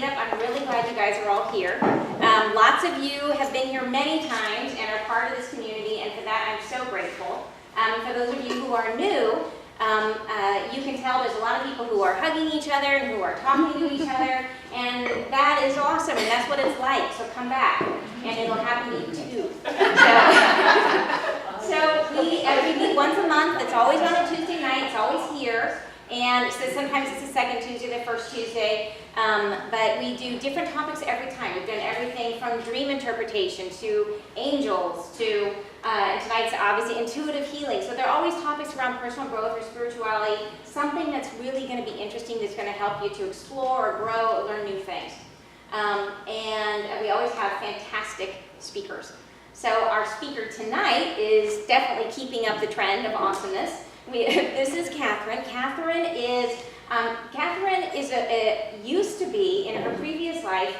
meetup. I'm really glad you guys are all here. Lots of you have been here many times and are part of this community, and for that I'm so grateful. For those of you who are new, you can tell there's a lot of people who are hugging each other and who are talking to each other, and that is awesome, and that's what it's like, so come back, and it'll happen to you too. So we meet once a month. It's always on a Tuesday night. It's always here. And so sometimes it's the second Tuesday, the first Tuesday, but we do different topics every time. We've done everything from dream interpretation to angels to tonight's obviously intuitive healing. So there are always topics around personal growth or spirituality, something that's really going to be interesting that's going to help you to explore or grow or learn new things. And we always have fantastic speakers. So our speaker tonight is definitely keeping up the trend of awesomeness. This is Catherine. Catherine used to be, in her previous life,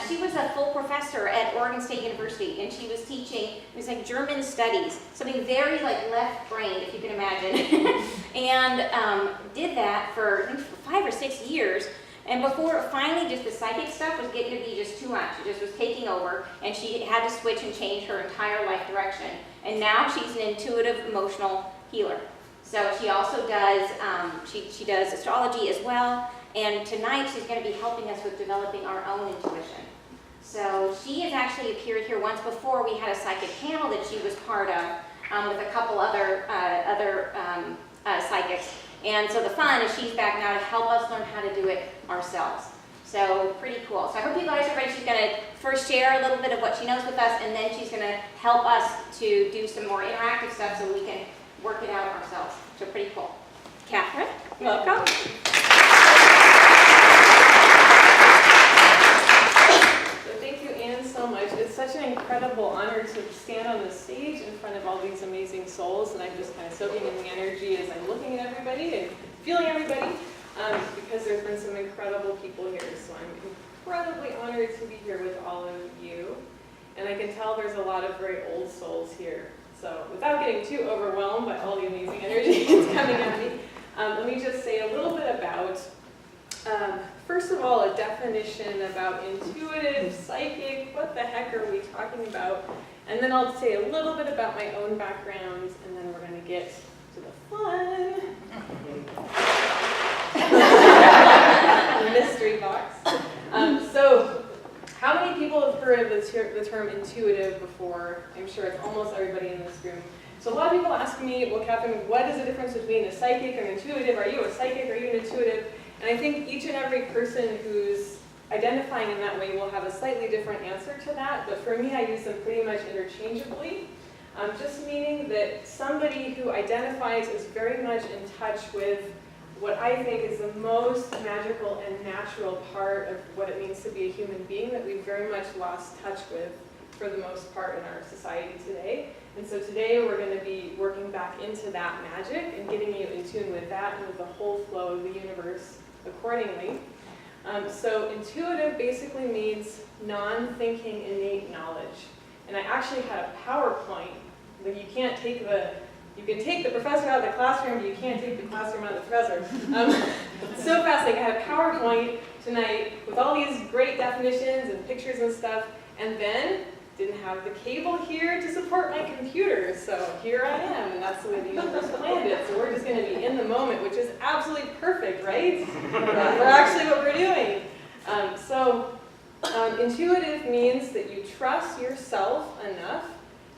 she was a full professor at Oregon State University, and she was teaching, it was like German studies, something very like left-brained, if you can imagine, and did that for, I think, 5 or 6 years. And before, finally, just the psychic stuff was getting to be just too much. It just was taking over, and she had to switch and change her entire life direction. And now she's an intuitive, emotional healer. So she also does, she does astrology as well, and tonight she's going to be helping us with developing our own intuition. So she has actually appeared here once before. We had a psychic panel that she was part of with a couple other psychics. And so the fun is she's back now to help us learn how to do it ourselves. So pretty cool. So I hope you guys are ready. She's going to first share a little bit of what she knows with us, and then she's going to help us to do some more interactive stuff so we can work it out ourselves. So pretty cool. Catherine, welcome. So thank you, Anne, so much. It's such an incredible honor to stand on the stage in front of all these amazing souls, and I'm just kind of soaking in the energy as I'm looking at everybody and feeling everybody, because there's been some incredible people here. So I'm incredibly honored to be here with all of you, and I can tell there's a lot of very old souls here. So without getting too overwhelmed by all the amazing energy that's coming at me, let me just say a little bit about, first of all, a definition about intuitive, psychic, what the heck are we talking about? And then I'll say a little bit about my own background, and then we're going to get to the fun. The mystery box. So, how many people have heard of the term intuitive before? I'm sure it's almost everybody in this room. So a lot of people ask me, well, Catherine, what is the difference between a psychic and an intuitive? Are you a psychic? Are you an intuitive? And I think each and every person who's identifying in that way will have a slightly different answer to that. But for me, I use them pretty much interchangeably. Just meaning that somebody who identifies is very much in touch with what I think is the most magical and natural part of what it means to be a human being that we've very much lost touch with for the most part in our society today. And so today we're going to be working back into that magic and getting you in tune with that and with the whole flow of the universe accordingly. So intuitive basically means non-thinking innate knowledge. And I actually had a PowerPoint. Like you can take the professor out of the classroom, but you can't take the classroom out of the professor. So fascinating. I had a PowerPoint tonight with all these great definitions and pictures and stuff, and then didn't have the cable here to support my computer. So here I am, and that's the way the universe planned it. So we're just going to be in the moment, which is absolutely perfect, right? We're actually what we're doing. Intuitive means that you trust yourself enough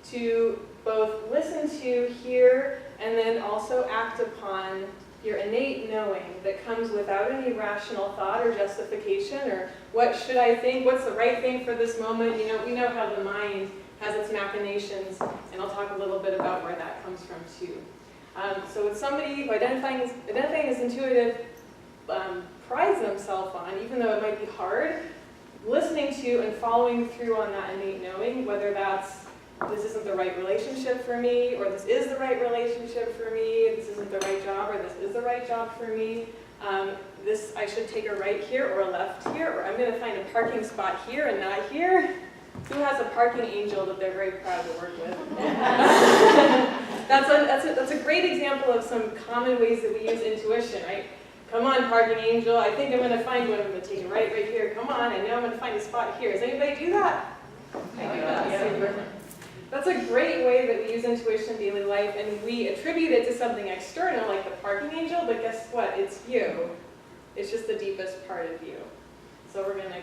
to both listen to, hear, and then also act upon your innate knowing that comes without any rational thought or justification or what should I think, what's the right thing for this moment. You know, we know how the mind has its machinations, and I'll talk a little bit about where that comes from too. So with somebody who identifying as intuitive prides themselves on, even though it might be hard, listening to and following through on that innate knowing, whether that's this isn't the right relationship for me, or this is the right relationship for me, this isn't the right job, or this is the right job for me, this I should take a right here or a left here, or I'm going to find a parking spot here and not here. Who has a parking angel that they're very proud to work with? That's a great example of some common ways that we use intuition, right? Come on, parking angel. I think I'm going to find one. I'm going to take it right here. Come on, I know I'm going to find a spot here. Does anybody do that? I do that. Yeah. That's a great way that we use intuition in daily life, and we attribute it to something external, like the parking angel, but guess what? It's you. It's just the deepest part of you. So we're going to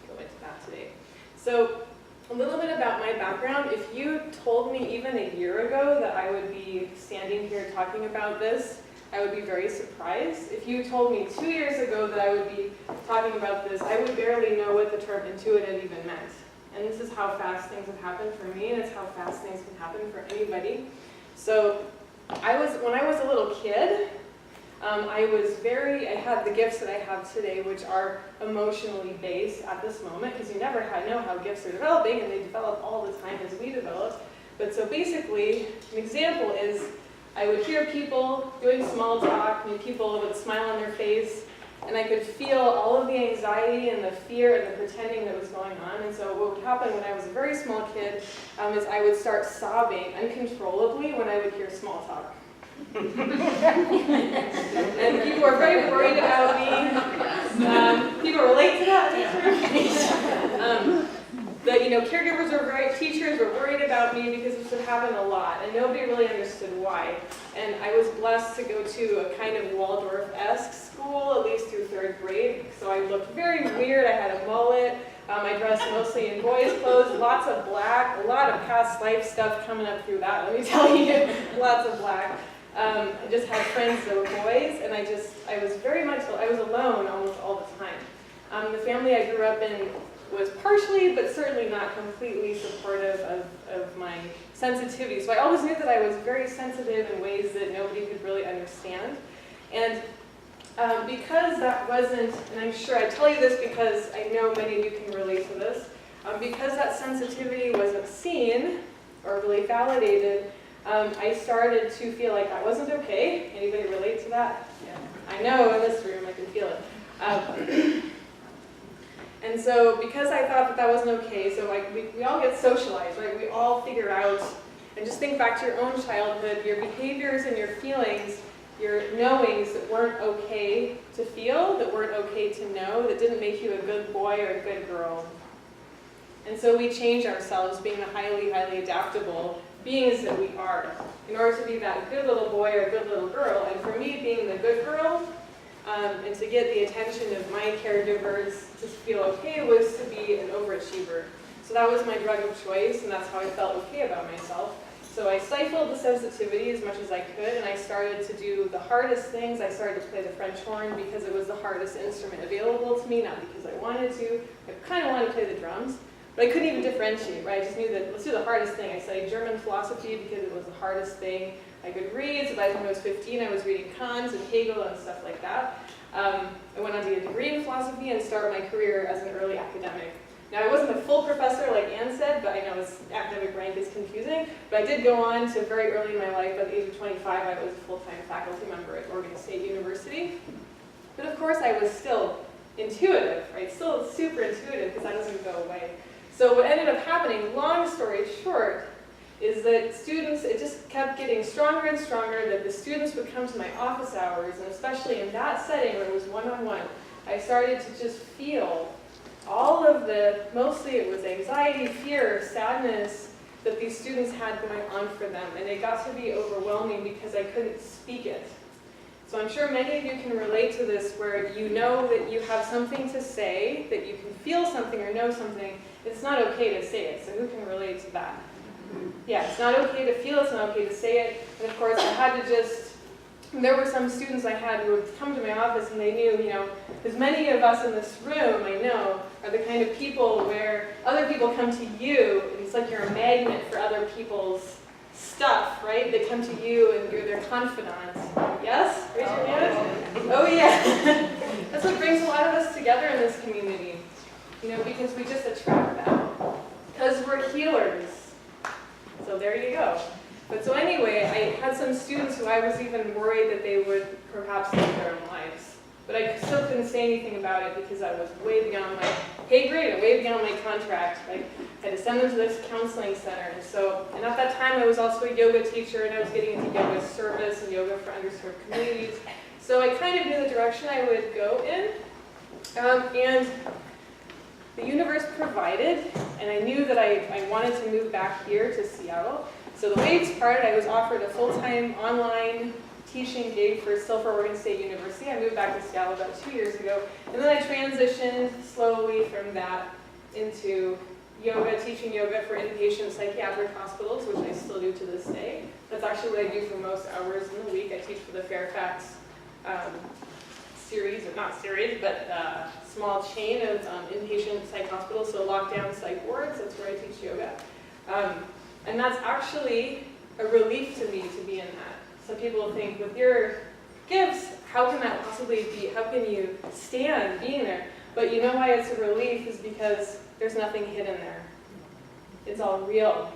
go into that today. So a little bit about my background. If you told me even a year ago that I would be standing here talking about this, I would be very surprised. If you told me 2 years ago that I would be talking about this, I would barely know what the term intuitive even meant. And this is how fast things have happened for me, and it's how fast things can happen for anybody. So when I was a little kid, I had the gifts that I have today, which are emotionally based at this moment, because you never know how gifts are developing, and they develop all the time as we develop. But so basically, an example is, I would hear people doing small talk, and people with a smile on their face, and I could feel all of the anxiety and the fear and the pretending that was going on. And so what would happen when I was a very small kid is I would start sobbing uncontrollably when I would hear small talk. And people were very worried about me. People relate to that. Caregivers teachers were worried about me because this would happen a lot, and nobody really understood why. And I was blessed to go to a kind of Waldorf-esque school, at least through 3rd grade. So I looked very weird. I had a mullet. I dressed mostly in boys' clothes, lots of black, a lot of past life stuff coming up through that, let me tell you, lots of black. I just had friends that were boys, and I was alone almost all the time. The family I grew up in was partially, but certainly not completely supportive of my sensitivity. So I always knew that I was very sensitive in ways that nobody could really understand. And because that wasn't, and I'm sure I tell you this because I know many of you can relate to this, because that sensitivity wasn't seen or really validated, I started to feel like that wasn't okay. Anybody relate to that? Yeah. I know in this room, I can feel it. And so because I thought that wasn't okay, so we all get socialized, right? We all figure out, and just think back to your own childhood, your behaviors and your feelings, your knowings that weren't okay to feel, that weren't okay to know, that didn't make you a good boy or a good girl. And so we change ourselves, being the highly, highly adaptable beings that we are, in order to be that good little boy or good little girl. And for me, being the good girl, and to get the attention of my caregivers to feel okay, was to be an overachiever. So that was my drug of choice, and that's how I felt okay about myself. So I stifled the sensitivity as much as I could, and I started to do the hardest things. I started to play the French horn because it was the hardest instrument available to me, not because I wanted to. I kind of wanted to play the drums, but I couldn't even differentiate, right? I just knew that let's do the hardest thing. I studied German philosophy because it was the hardest thing I could read. So by the time I was 15, I was reading Kant and Hegel and stuff like that. I went on to get a degree in philosophy and start my career as an early academic. Now, I wasn't a full professor like Anne said, but I know his academic rank is confusing. But I did go on to very early in my life, at the age of 25, I was a full-time faculty member at Oregon State University. But of course, I was still intuitive, right? Still super intuitive, because that doesn't go away. So what ended up happening, long story short, is that students, it just kept getting stronger and stronger, that the students would come to my office hours, and especially in that setting where it was one-on-one, I started to just feel all of mostly it was anxiety, fear, sadness that these students had going on for them. And it got to be overwhelming because I couldn't speak it. So I'm sure many of you can relate to this, where you know that you have something to say, that you can feel something or know something. It's not okay to say it, so who can relate to that? Yeah, it's not okay to feel, it's not okay to say it. And of course, I had to there were some students I had who would come to my office and they knew, because many of us in this room, I know, are the kind of people where other people come to you, and it's like you're a magnet for other people's stuff, right? They come to you and you're their confidant. Yes? Raise your hand. Oh yeah. That's what brings a lot of us together in this community, because we just attract that. Because we're healers. So there you go. But so anyway, I had some students who I was even worried that they would perhaps take their own lives. but I still couldn't say anything about it because I was way beyond my pay grade and way beyond my contract. I had to send them to this counseling center. And at that time I was also a yoga teacher, and I was getting into yoga service and yoga for underserved communities. So I kind of knew the direction I would go in. And the universe provided, and I knew that I wanted to move back here to Seattle. So the way it started, I was offered a full-time online teaching gig still for Oregon State University. I moved back to Seattle about 2 years ago, and then I transitioned slowly from that into yoga, teaching yoga for inpatient psychiatric hospitals, which I still do to this day. That's actually what I do for most hours in the week. I teach for the Fairfax small chain of inpatient psych hospitals, so lockdown psych wards. That's where I teach yoga. And that's actually a relief to me to be in that. Some people think, with your gifts, how can that possibly be? How can you stand being there? But you know why it's a relief is because there's nothing hidden there. It's all real.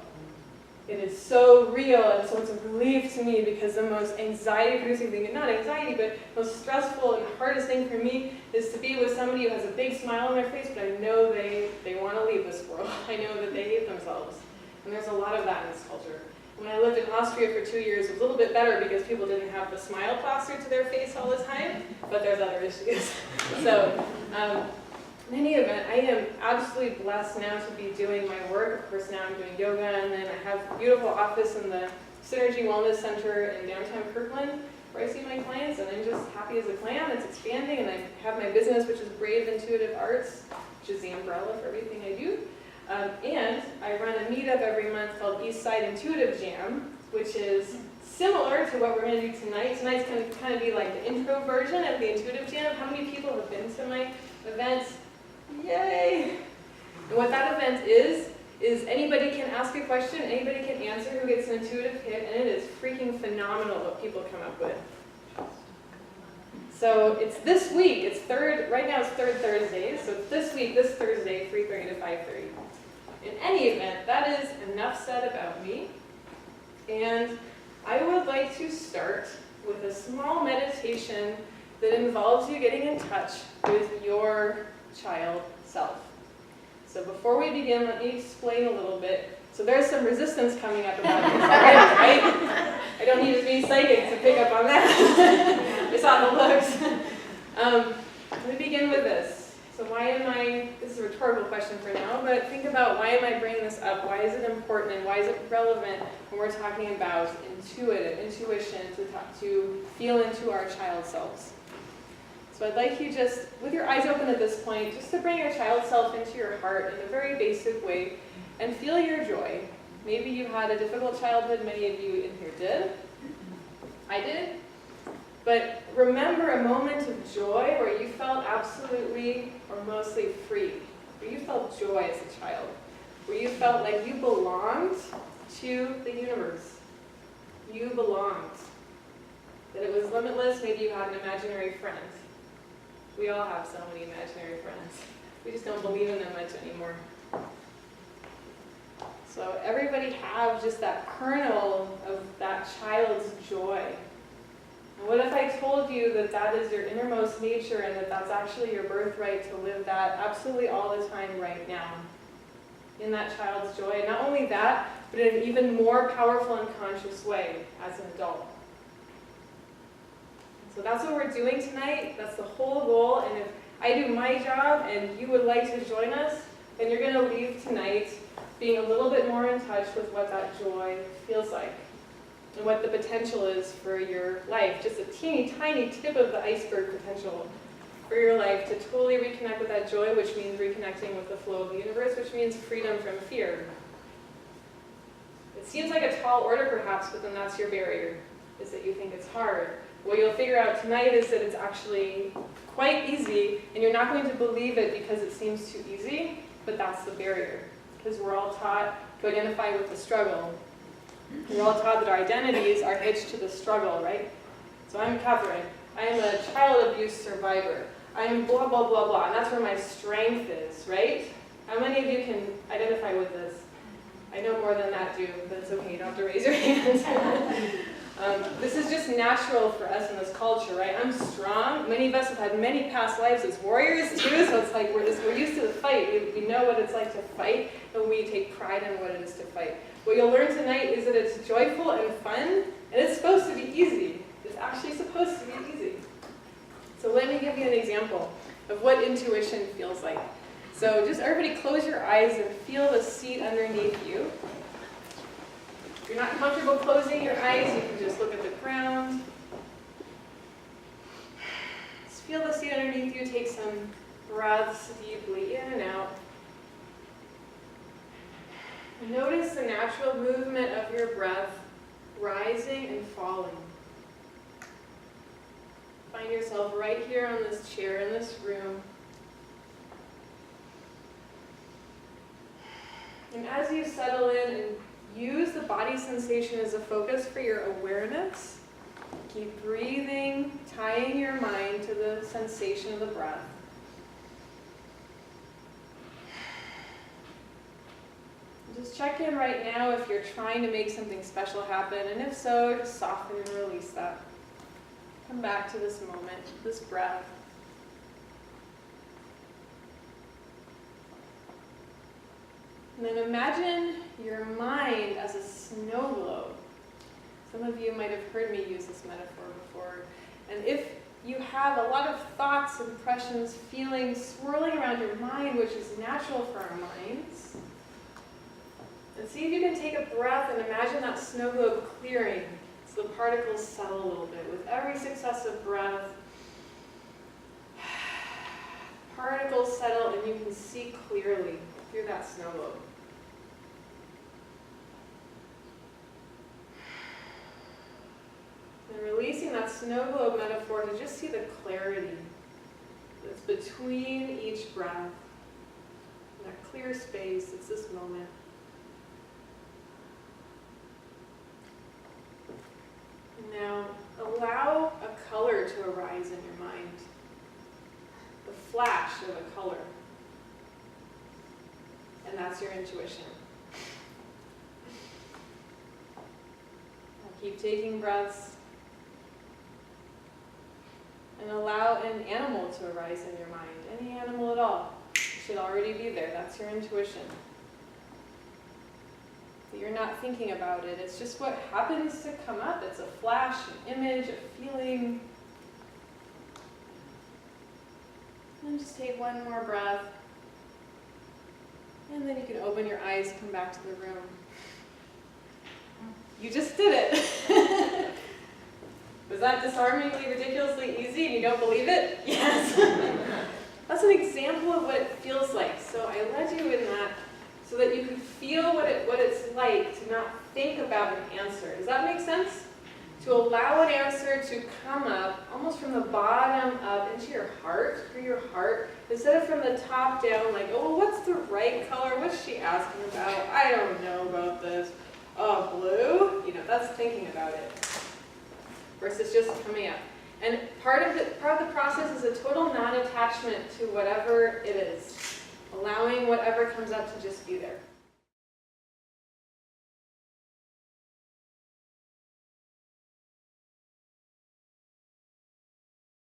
It is so real, and so it's a relief to me because the most anxiety-producing thing, and not anxiety, but most stressful and hardest thing for me is to be with somebody who has a big smile on their face, but I know they want to leave this world. I know that they hate themselves. And there's a lot of that in this culture. When I lived in Austria for 2 years, it was a little bit better because people didn't have the smile plastered to their face all the time, but there's other issues. So, in any event, I am absolutely blessed now to be doing my work. Of course, now I'm doing yoga, and then I have a beautiful office in the Synergy Wellness Center in downtown Kirkland, where I see my clients, and I'm just happy as a clam. It's expanding, and I have my business, which is Brave Intuitive Arts, which is the umbrella for everything I do. And I run a meetup every month called Eastside Intuitive Jam, which is similar to what we're going to do tonight. Tonight's going to kind of be like the intro version of the Intuitive Jam. How many people have been to my events? Yay! And what that event is anybody can ask a question, anybody can answer who gets an intuitive hit, and it is freaking phenomenal what people come up with. So it's this week, right now it's third Thursday, so it's this week, this Thursday, 3:30 to 5:30. In any event, that is enough said about me, and I would like to start with a small meditation that involves you getting in touch with your child self. So before we begin, let me explain a little bit. So there's some resistance coming up about this already, right? I don't need to be psychic to pick up on that. I saw the looks. Let me begin with this. So this is a rhetorical question for now, but think about, why am I bringing this up? Why is it important, and why is it relevant when we're talking about intuition, to feel into our child selves? So I'd like you just, with your eyes open at this point, just to bring your child self into your heart in a very basic way and feel your joy. Maybe you had a difficult childhood, many of you in here did. I did. But remember a moment of joy where you felt absolutely or mostly free, where you felt joy as a child, where you felt like you belonged to the universe. You belonged. That it was limitless. Maybe you had an imaginary friend. We all have so many imaginary friends. We just don't believe in them much anymore. So everybody have just that kernel of that child's joy. And what if I told you that that is your innermost nature, and that that's actually your birthright to live that absolutely all the time right now, in that child's joy? And not only that, but in an even more powerful and conscious way as an adult. So that's what we're doing tonight. That's the whole goal. And if I do my job and you would like to join us, then you're going to leave tonight being a little bit more in touch with what that joy feels like and what the potential is for your life. Just a teeny tiny tip of the iceberg potential for your life to totally reconnect with that joy, which means reconnecting with the flow of the universe, which means freedom from fear. It seems like a tall order perhaps, but then that's your barrier, is that you think it's hard. What you'll figure out tonight is that it's actually quite easy, and you're not going to believe it because it seems too easy, but that's the barrier. Because we're all taught to identify with the struggle. We're all taught that our identities are hitched to the struggle, right? So I'm Catherine. I am a child abuse survivor. I am blah, blah, blah, blah, and that's where my strength is, right? How many of you can identify with this? I know more than that do, but it's okay, you don't have to raise your hands. This is just natural for us in this culture, right? I'm strong. Many of us have had many past lives as warriors too, so it's like we're used to the fight. We know what it's like to fight, and we take pride in what it is to fight. What you'll learn tonight is that it's joyful and fun, and it's supposed to be easy. It's actually supposed to be easy. So let me give you an example of what intuition feels like. So just everybody close your eyes and feel the seat underneath you. If you're not comfortable closing your eyes, you can just look at the ground. Just feel the seat underneath you. Take some breaths deeply in and out. Notice the natural movement of your breath rising and falling. Find yourself right here on this chair in this room. And as you settle in and use the body sensation as a focus for your awareness, keep breathing, tying your mind to the sensation of the breath. Just check in right now if you're trying to make something special happen, and if so, just soften and release that. Come back to this moment, this breath. And then imagine your mind as a snow globe. Some of you might have heard me use this metaphor before. And if you have a lot of thoughts, impressions, feelings swirling around your mind, which is natural for our minds, and see if you can take a breath and imagine that snow globe clearing so the particles settle a little bit. With every successive breath, particles settle and you can see clearly through that snow globe. And releasing that snow globe metaphor to just see the clarity that's between each breath. And that clear space, it's this moment. Now, allow a color to arise in your mind. The flash of a color. And that's your intuition. Keep taking breaths. And allow an animal to arise in your mind. Any animal at all. It should already be there. That's your intuition. You're not thinking about it. It's just what happens to come up. It's a flash, an image, a feeling. And just take one more breath. And then you can open your eyes, come back to the room. You just did it. Was that disarmingly, ridiculously easy and you don't believe it? Yes. That's an example of what it feels like. So I led you in that so that you could feel what it's like to not think about an answer. Does that make sense? To allow an answer to come up almost from the bottom up into your heart, through your heart, instead of from the top down, like, oh, well, what's the right color? What's she asking about? I don't know about this. Oh, blue? You know, that's thinking about it. Versus just coming up. And part of the process is a total non-attachment to whatever it is. Allowing whatever comes up to just be there.